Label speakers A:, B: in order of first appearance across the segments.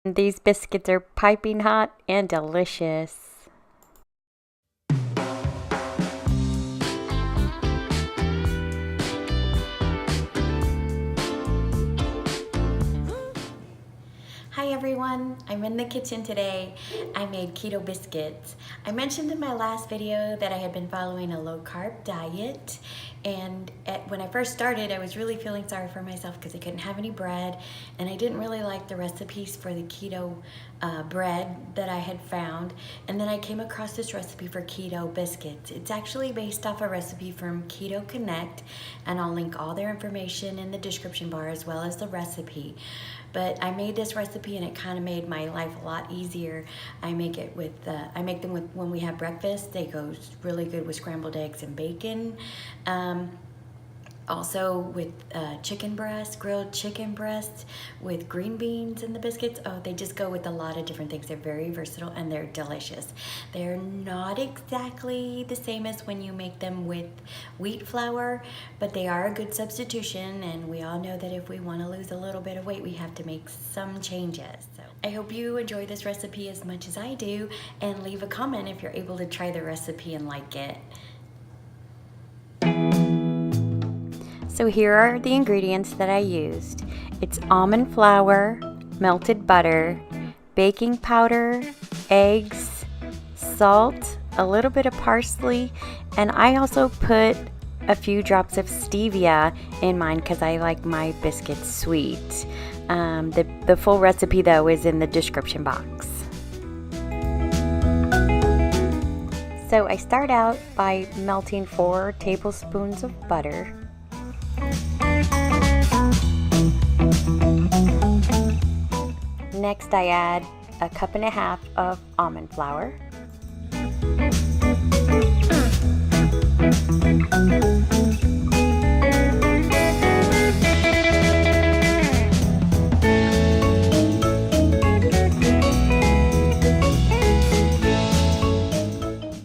A: These biscuits are piping hot and delicious. Hi everyone, I'm in the kitchen today. I made keto biscuits. I mentioned in my last video that I had been following a low carb diet, and when I first started I was really feeling sorry for myself because I couldn't have any bread, and I didn't really like the recipes for the keto bread that I had found. And then I came across this recipe for keto biscuits. It's actually based off a recipe from Keto Connect, and I'll link all their information in the description bar as well as the recipe. But I made this recipe and it kind of made my life a lot easier. I make them with when we have breakfast. They go really good with scrambled eggs and bacon. Also with chicken breast, grilled chicken breast with green beans in the biscuits. Oh, they just go with a lot of different things. They're very versatile and they're delicious. They're not exactly the same as when you make them with wheat flour, but they are a good substitution, and we all know that if we want to lose a little bit of weight, we have to make some changes. So I hope you enjoy this recipe as much as I do, and leave a comment if you're able to try the recipe and like it. So here are the ingredients that I used. It's almond flour, melted butter, baking powder, eggs, salt, a little bit of parsley, and I also put a few drops of stevia in mine because I like my biscuits sweet. The full recipe though is in the description box. So I start out by melting 4 tablespoons of butter. Next, I add a 1.5 cups of almond flour.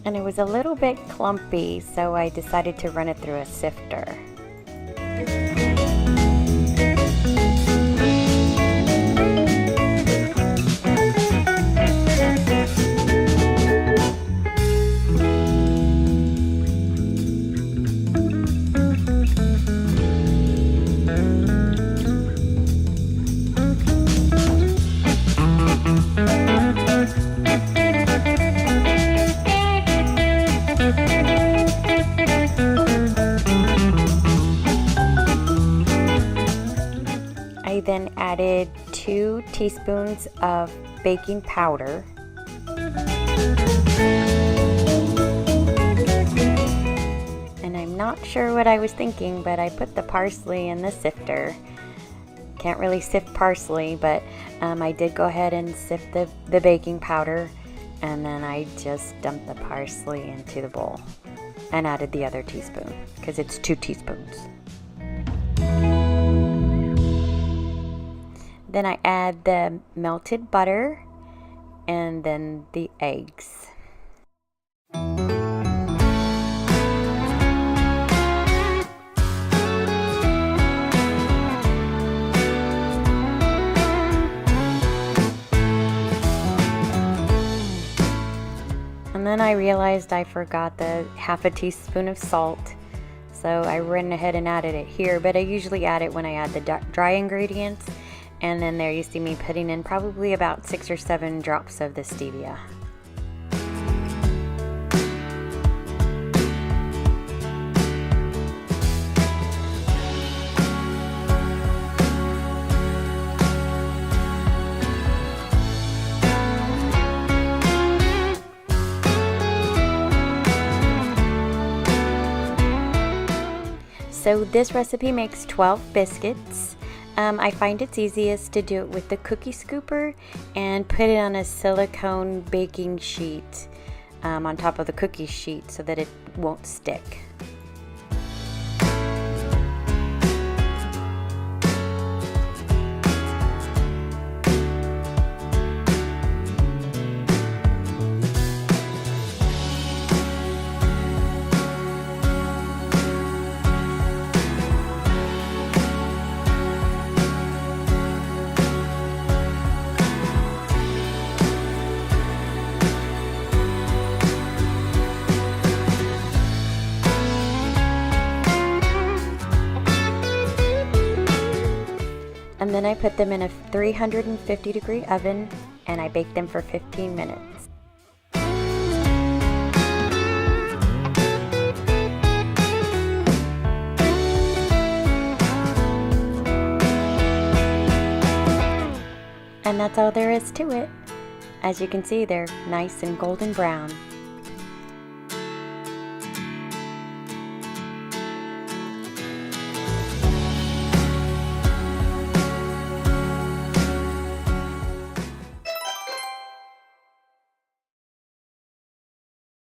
A: And it was a little bit clumpy, so I decided to run it through a sifter. I then added 2 teaspoons of baking powder. And I'm not sure what I was thinking, but I put the parsley in the sifter. Can't really sift parsley, but I did go ahead and sift the baking powder, and then I just dumped the parsley into the bowl and added the other teaspoon because it's 2 teaspoons. Then I add the melted butter and then the eggs. And then I realized I forgot the 1/2 teaspoon of salt, so I ran ahead and added it here, but I usually add it when I add the dry ingredients. And then there you see me putting in probably about 6 or 7 drops of the stevia. So this recipe makes 12 biscuits. I find it's easiest to do it with the cookie scooper and put it on a silicone baking sheet on top of the cookie sheet so that it won't stick. And then I put them in a 350-degree oven and I baked them for 15 minutes. And that's all there is to it. As you can see, they're nice and golden brown.